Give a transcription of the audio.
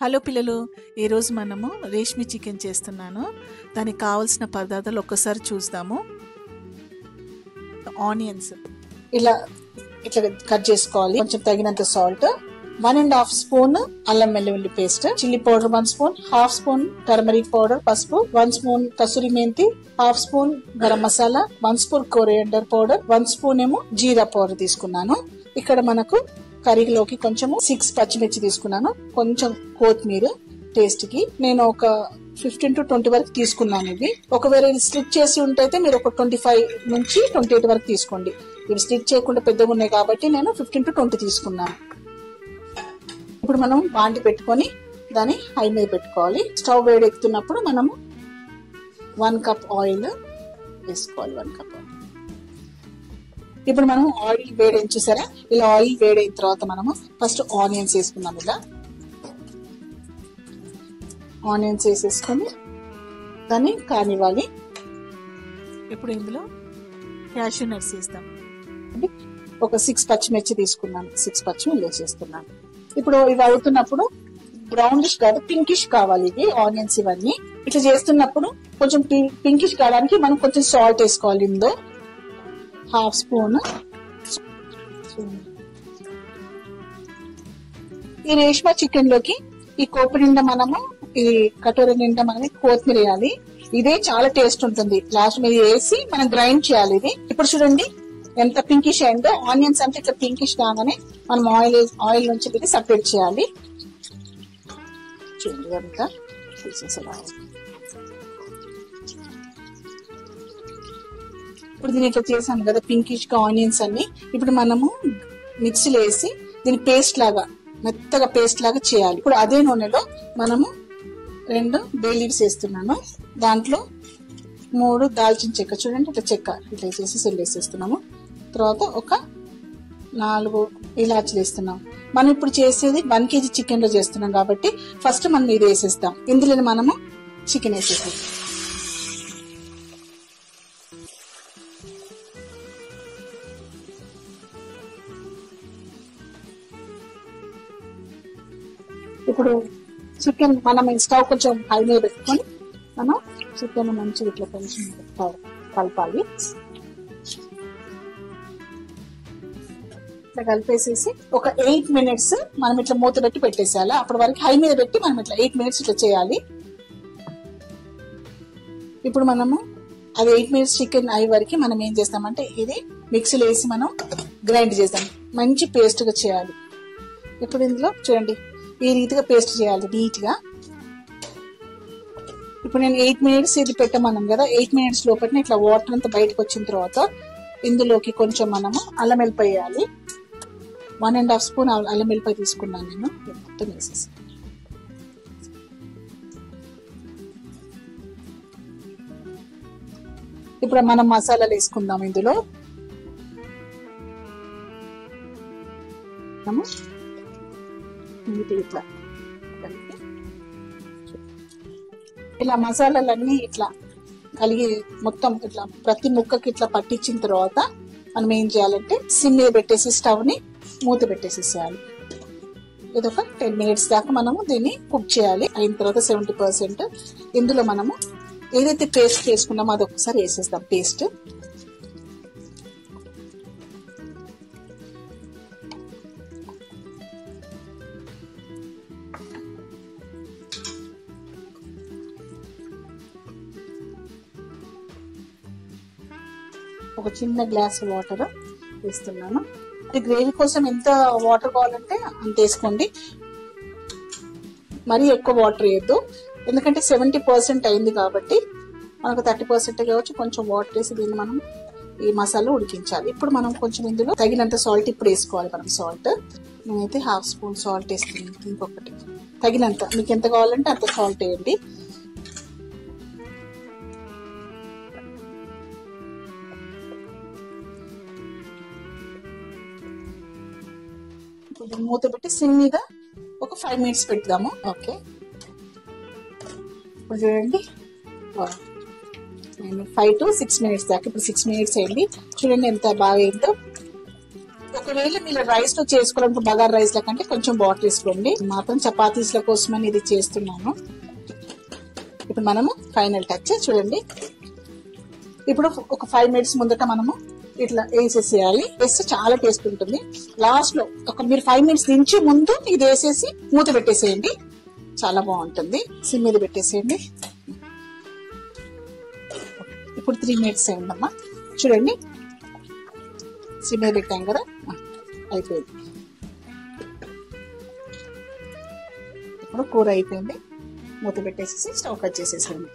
Hello పిల్లలు, ఈరోజు మనము రేష్మి చికెన్ చేస్తున్నాను. దానికి కావాల్సిన పదార్థాలు ఒక్కసారి చూద్దాము. ఆనియన్స్ ఇలా ఇట్లా కట్ చేసుకోవాలి. కొంచెం తగినంత సాల్ట్, 1.5 స్పూన్ అల్లం వెల్లుల్లి paste, chilli powder 1 spoon, 1/2 spoon turmeric powder పసుపు, 1 spoon kasuri methi, 1/2 spoon garam masala, 1 spoon coriander powder, 1 spoon ఏమో జీరా పౌడర్ తీసుకున్నాను. ఇక్కడ మనకు కర్రీలోకి కొంచెం 6 పచ్చిమిర్చి తీసుకున్నాను, కొంచెం కొత్తిమీర టేస్ట్ కి. నేను ఒక 15 to 20 వరకు తీసుకున్నాను. ఇది ఒకవేళ స్లిట్ చేసి ఉంటే మీరు ఒక 25 నుంచి 28 వరకు తీసుకోండి. ఇవి స్లిట్ చేయకుండా పెద్దగా ఉన్నాయి కాబట్టి నేను 15 to 20 తీసుకున్నాను. ఇప్పుడు మనం బాండి పెట్టుకొని దాన్ని హై మీద పెట్టుకోవాలి. స్టవ్ వేడెక్కుతున్నప్పుడు మనము 1 కప్ ఆయిల్ వేసుకోవాలి. 1 కప్ ఆయిల్. ఇప్పుడు మనం ఆయిల్ వేడైన చూసారా, ఇలా ఆయిల్ వేడైన తర్వాత మనము ఫస్ట్ ఆనియన్స్ వేసుకుందాం. ఇలా ఆనియన్స్ వేసేసుకొని దాన్ని కానివ్వాలి. ఇప్పుడు ఇందులో క్యాష్యూ నట్స్ వేస్తాం. ఒక 6 పచ్చిమిర్చి తీసుకున్నాను, 6 పచ్చిమిర్చి వేసేస్తున్నాను. ఇప్పుడు ఇవి అవుతున్నప్పుడు బ్రౌనిష్ కాదు పింకిష్ కావాలి ఇవి ఆనియన్స్. ఇవన్నీ ఇట్లా చేస్తున్నప్పుడు కొంచెం పింకిష్ కావడానికి మనం కొంచెం సాల్ట్ వేసుకోవాలి. ఇందులో 1/2 స్పూన్. ఈ రేష్మా చికెన్ లోకి ఈ కోపు నిండా మనము ఈ కటోర నిండా మనం కొత్తిమీర వేయాలి. ఇదే చాలా టేస్ట్ ఉంటుంది. లాస్ట్ మీద వేసి మనం గ్రైండ్ చేయాలి ఇది. ఇప్పుడు చూడండి ఎంత పింకిష్ అయిందో. ఆనియన్స్ అంటే ఇట్లా పింకిష్ కాగానే మనం ఆయిల్ నుంచి ఇది సపరేట్ చేయాలి. చూడండి అంతా తీసేసేలా. ఇప్పుడు దీన్ని ఇట్లా చేసాం కదా పింకిష్ గా ఆనియన్స్ అన్ని. ఇప్పుడు మనము మిక్సీలో వేసి దీన్ని పేస్ట్ లాగా మెత్తగా పేస్ట్ లాగా చేయాలి. ఇప్పుడు అదే నూనెలో మనము 2 బే లీవ్స్ వేస్తున్నాను. దాంట్లో 3 దాల్చిన చెక్క, చూడండి ఇట్లా చెక్క ఇట్లా చేసి సెల్ వేసేస్తున్నాము. తర్వాత ఒక 4 ఇలాచీలు వేస్తున్నాం. మనం ఇప్పుడు చేసేది 1 kg చికెన్ లో చేస్తున్నాం కాబట్టి ఫస్ట్ మనం ఇది వేసేస్తాం. ఇందులో మనము చికెన్ వేసేస్తాం. ఇప్పుడు చికెన్ మనం స్టవ్ కొంచెం హై మీద పెట్టుకొని మనం చికెన్ మంచిగా ఇట్లా కొంచెం కలపాలి. ఇట్లా కలిపేసేసి ఒక 8 minutes మనం ఇట్లా మూత పెట్టి పెట్టేసేయాలి. అప్పటి వరకు హై మీద పెట్టి మనం ఇట్లా 8 minutes ఇట్లా చేయాలి. ఇప్పుడు మనము అది 8 minutes చికెన్ అయ్యే వరకు మనం ఏం చేస్తామంటే ఇది మిక్సీలో వేసి మనం గ్రైండ్ చేస్తాం. మంచి పేస్ట్ గా చేయాలి. ఇప్పుడు ఇందులో చూడండి ఈ రీతిగా పేస్ట్ చేయాలి నీట్ గా. ఇప్పుడు నేను 8 minutes ఇది పెట్టమన్నాం కదా, 8 minutes లోపల ఇట్లా వాటర్ అంతా బయటకు వచ్చిన తర్వాత ఇందులోకి కొంచెం మనము అల్లం వెల్లిపాయ వేయాలి. 1.5 స్పూన్ అల్లం వెల్లిపాయ తీసుకున్నాను నేను. మొత్తం వేసేసి ఇప్పుడు మనం మసాలాలు వేసుకుందాం. ఇందులో ఇట్లా ఇలా మసాలాలన్నీ ఇట్లా కలిగి మొత్తం ఇట్లా ప్రతి ముక్కకి ఇట్లా పట్టించిన తర్వాత మనం ఏం చేయాలంటే సిమ్ మీద పెట్టేసి స్టవ్ ని మూత పెట్టేసేసేయాలి. ఇది ఒక 10 minutes దాకా మనము దీన్ని కుక్ చేయాలి. అయిన తర్వాత 70% ఇందులో మనము ఏదైతే పేస్ట్ చేసుకున్నామో అది ఒకసారి వేసేస్తాం. పేస్ట్ ఒక చిన్న గ్లాస్ వాటర్ వేస్తున్నాను. ఈ గ్రేవీ కోసం ఎంత వాటర్ కావాలంటే అంత వేసుకోండి. మరీ ఎక్కువ వాటర్ వేయద్దు, ఎందుకంటే 70% అయింది కాబట్టి మనకు 30% కావచ్చు. కొంచెం వాటర్ వేసి దీన్ని మనం ఈ మసాలా ఉడికించాలి. ఇప్పుడు మనం కొంచెం ఇందులో తగినంత సాల్ట్ ఇప్పుడు వేసుకోవాలి. మనం సాల్ట్ నేనైతే 1/2 స్పూన్ సాల్ట్ వేస్తున్నాను. ఇంకొకటి తగినంత, మీకు ఎంత కావాలంటే అంత సాల్ట్ వేయండి. మూత పెట్టి సిమ్ మీద ఒక 5 minutes పెడదాము. ఓకే, ఇప్పుడు చూడండి నేను 5 to 6 minutes దాకా. ఇప్పుడు 6 minutes అయింది. చూడండి ఎంత బాగా అయిందో. ఒకవేళ మీరు రైస్ లో చేసుకోవాలంటే బగార్ రైస్ ల కంటే కొంచెం వాటర్ వేసుకోండి. మాత్రం చపాతీస్ ల కోసమని ఇది చేస్తున్నాను. ఇప్పుడు మనము ఫైనల్ టచ్ చూడండి. ఇప్పుడు ఒక 5 minutes ముందట మనము ఇట్లా వేసేసేయాలి. వేస్తే చాలా టేస్ట్ ఉంటుంది. లాస్ట్ లో మీరు 5 minutes దించి ముందు ఇది వేసేసి మూత పెట్టేసేయండి. చాలా బాగుంటుంది. సిమ్ మీద పెట్టేసేయండి. ఇప్పుడు 3 minutes అయిందమ్మా. చూడండి, సిమ్ మీద పెట్టాం కదా, అయిపోయింది. ఇప్పుడు కూర అయిపోయింది. మూత పెట్టేసేసి స్టవ్ కట్ చేసేసేయండి.